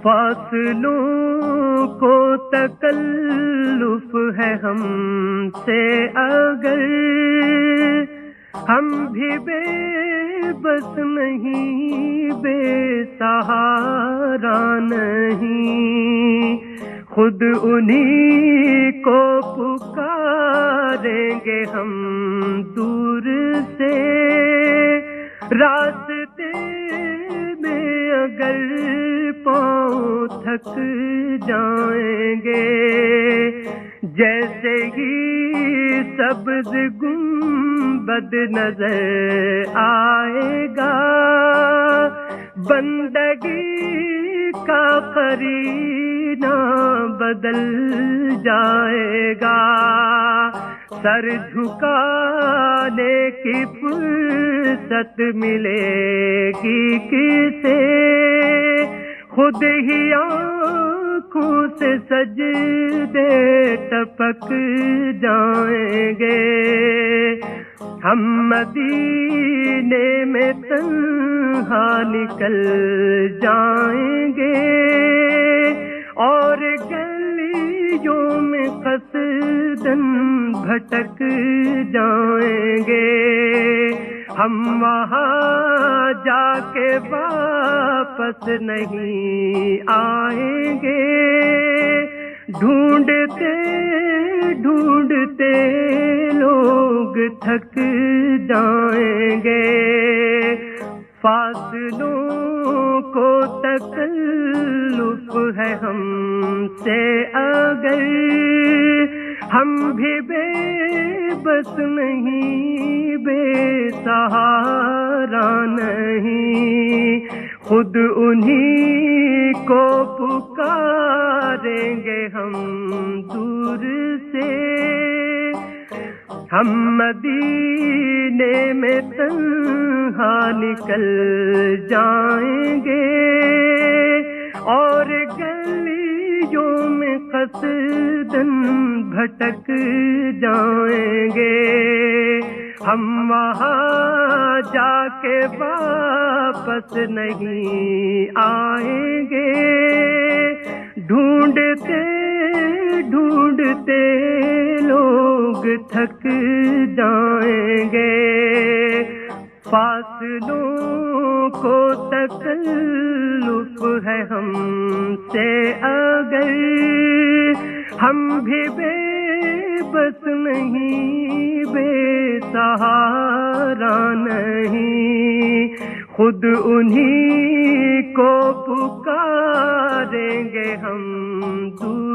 فاصلوں کو تکلف ہے ہم سے اگر ہم بھی بے بس نہیں، بے سہارا نہیں، خود انہی کو پکاریں گے ہم دور سے، راستے میں اگر پاؤں تھک جائیں گے، جیسے ہی سبز گنبد نظر آئے گا، بندگی کا قرینہ بدل جائے گا، سر جھکانے کی فرصت ملے گی کسے، خود ہی آنکھوں سے سجدے ٹپک جائیں گے، ہم مدینے میں تنہا نکل جائیں گے، اور گلیوں میں قصداً بھٹک جائیں گے، ہم وہاں جا کے واپس نہیں آئیں گے، ڈھونڈتے ڈھونڈتے لوگ تھک جائیں گے، فاصلوں کو تکلف ہے ہم سے اگر ہم بھی بے بس نہیں، بے سہارا نہیں، خود انہی کو پکاریں گے ہم دور سے، ہم مدینے میں تنہا نکل جائیں گے، اور گلیوں میں قصداً بھٹک جائیں گے، ہم وہاں جا کے واپس نہیں آئیں گے، ڈھونڈتے ڈھونڈتے لوگ تھک جائیں گے، فاصلوں کو تکلف ہے ہم سے اگر ہم بھی بے بس نہیں، بے سہارا نہیں، خود انہی کو پکاریں گے ہم دور